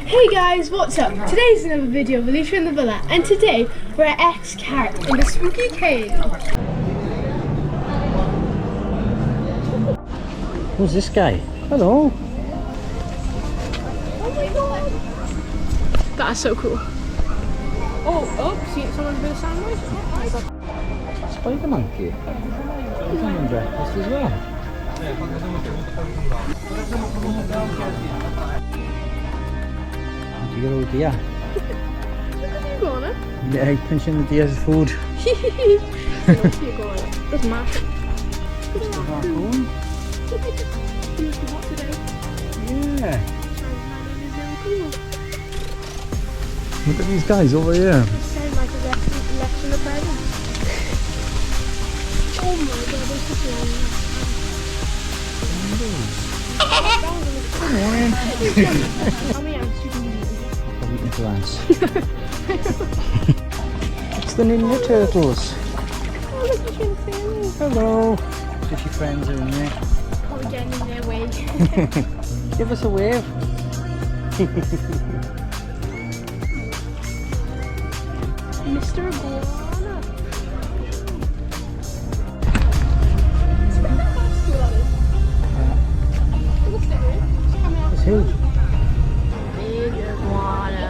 Hey guys, what's up? Today's another video of Alicia in the Villa, and today we're at Xcaret in the spooky cave. Who's this guy? Hello. Oh my god! That's so cool. Oh, see someone's been a sandwich? Oh, nice. Spider monkey. He's having breakfast as well. Did you get all the deer? You go on it? Yeah, he's pinching the deer's food. That's massive. Yeah. Look at these guys over here. Sound like a left in the present. Oh my god, they're such a long Come on. How many ants you can eat? I'm eating ants. It's the Ninja Turtles. Oh, look at your family. Hello. Fishy friends are in there. Probably getting in their way. Give us a wave. Mr. Iguana. It's huge. Big iguana.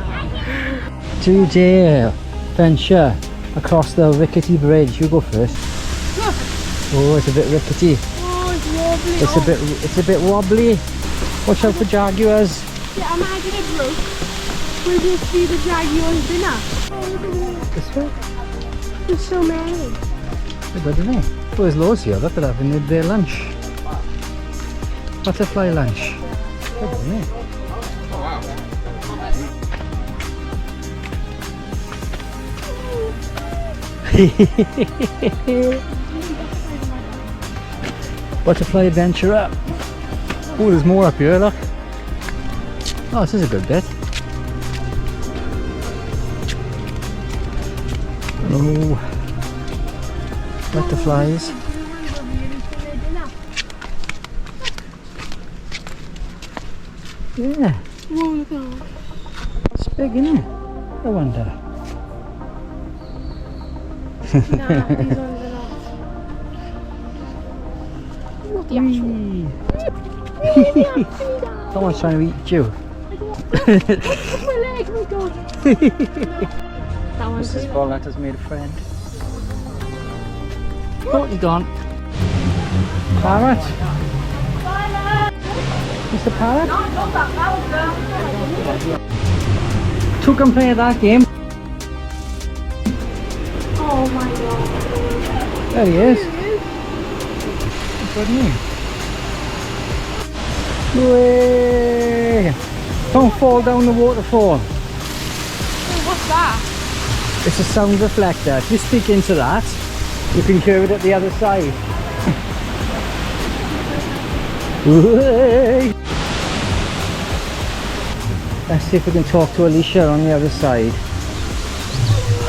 Today, venture across the rickety bridge. You go first. Oh, it's a bit rickety. Oh, it's wobbly. It's a bit wobbly. Watch out for jaguars. Yeah, imagine it broke. We'll just see the jaguar's dinner. Oh, look at this. This way. There's so many. They're good, isn't it? Oh, there's loads here. Look at that. They need their lunch. Butterfly lunch. Good, isn't it? Butterfly adventure up. Oh, there's more up here, look. Oh, this is a good bit. Oh, butterflies. Yeah, Whoa, look at that. it's big, isn't it? I wonder. Nah, these ones are not. What the actual? Someone's trying to eat you. My leg, my god. That one's Mrs. Bollat has made a friend. Oh, he's gone. Parrot. Mr. Parrot. Two can play that game. Oh my god. There he is. Good name. Way. Don't fall down the waterfall. Oh, what's that? It's a sound reflector. If you speak into that, you can hear it at the other side. Way. Let's see if we can talk to Alicia on the other side.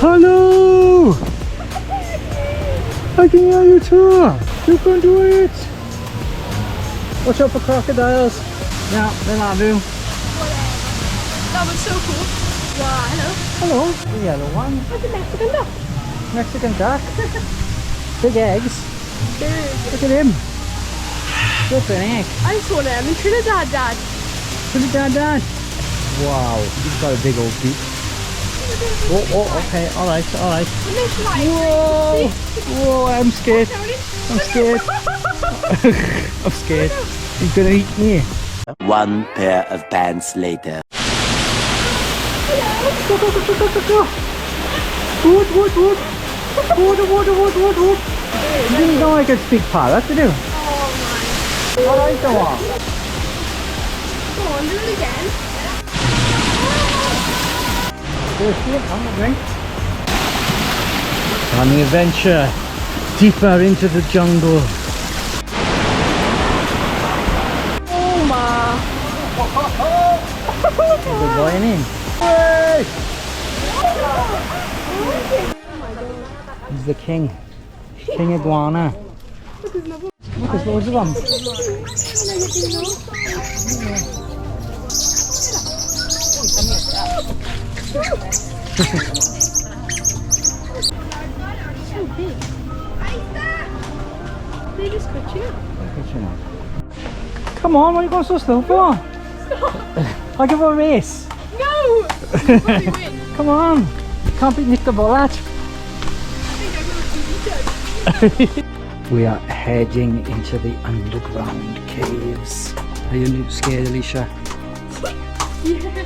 Hello! I can hear you too! You can do it! Watch out for crocodiles. Yeah, they'll have you. That was so cool. Wow, hello. Hello, the yellow one. What's the Mexican duck? Mexican duck. Big eggs. Big. Look at him. Good an egg. I saw them in Trinidad, Dad. Dad. Wow, he's got a big old beak. Oh, okay, alright. Whoa, I'm scared. I'm scared. He's gonna eat me. One pair of pants later. Go. Wood. You didn't know I could speak parrot, did you? Oh my. Alright, go on. Go on, do it again. On the adventure deeper into the jungle. Oh my. Good boy, in. He's the king. King iguana. Look, there's another. Look, there's loads of them. So big. They just cut you. Come on, what are you going so slow for? I'll give her a race. No! You probably win. Come on. Can't beat Nick the Bullet. I think I will. We are heading into the underground caves. Are you scared, Alicia? Yeah.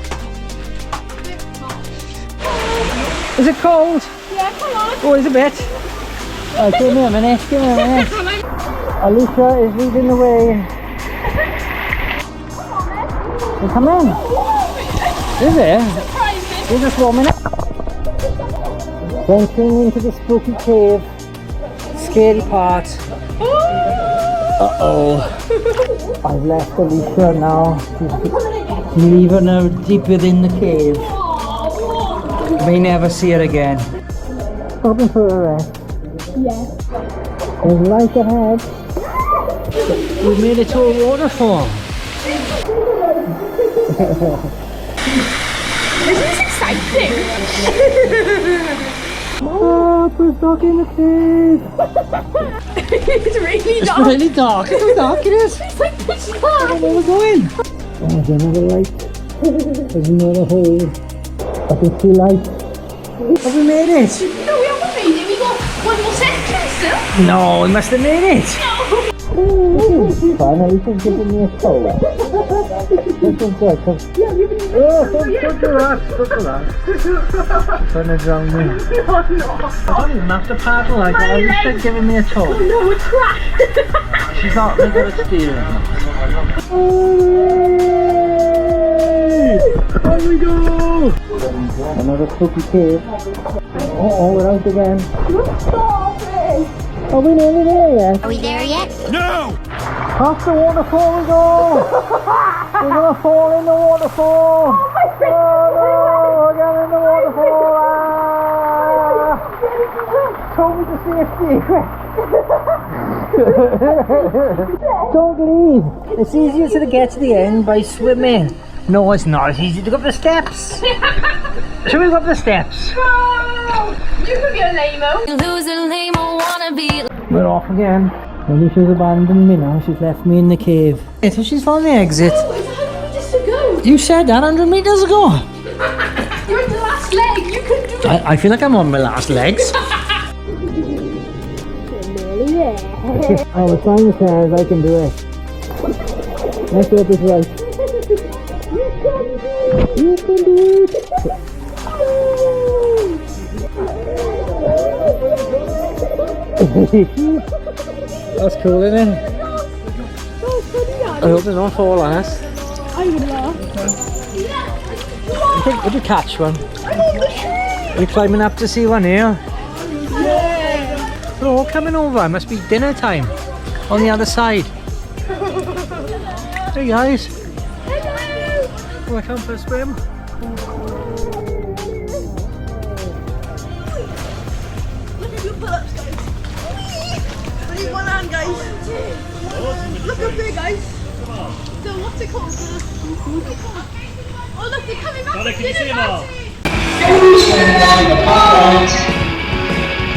Is it cold? Yeah, come on. Oh, is it a bit? Right, give me a minute, Alicia is leading the way. Well, come in. Is it? We're just warming up. Venturing into the spooky cave. Scary part. Uh-oh. I've left Alicia now. She's leaving her deep within the cave. May never see her again. Stopping for a rest. Yeah. There's light ahead. We made it to a waterfall. This is exciting. Oh, we're stuck in the cave. It's really It's dark. really dark. Look how dark it is. It's like pitch dark. Where we're going? Oh, there's another light. There's another hole. I can see light. Have we made it? No, we haven't made it. We got one more section still. No, we must have made it. No. Finally, she's giving me a toe. This is good. Oh, don't do that. Don't do that. Trying to drown me. No, no. I don't even have to paddle like that. She's just giving me a toe. No, it's trash. She's not really good at steering. Here we go! Another spooky cave. Uh-oh, we're out again. Stop it. Are we nearly there yet? Are we there yet? Past the waterfall we go! We're gonna fall in the waterfall! Oh no! We're going in the waterfall! Ah! Told me to safety! Don't leave! It's easier to get to the end by swimming. No, it's not. It's easy to go up the steps. Should we go up the steps? Oh, you could be a lame-o. Loser, lame, I wanna be. We're off again. Alicia's abandoned me now. She's left me in the cave. So she's found the exit. Oh, it's 100 meters to go. You said that 100 meters ago. You're at the last leg. You can do it. I feel like I'm on my last legs. Oh, as long as I can do it. Let's hope it's right. You can do it. That's cool, isn't it? I hope they don't fall on us. I would laugh. Would you catch one? Are you climbing up to see one here? Yeah. They're all coming over. It must be dinner time on the other side. Hey guys. Hello. Want to come for a swim? Look at your pull-ups, guys. We need one hand, guys. Look up there, guys. So what's it called? Oh look, they're coming back. Can you see them all? Dinner party.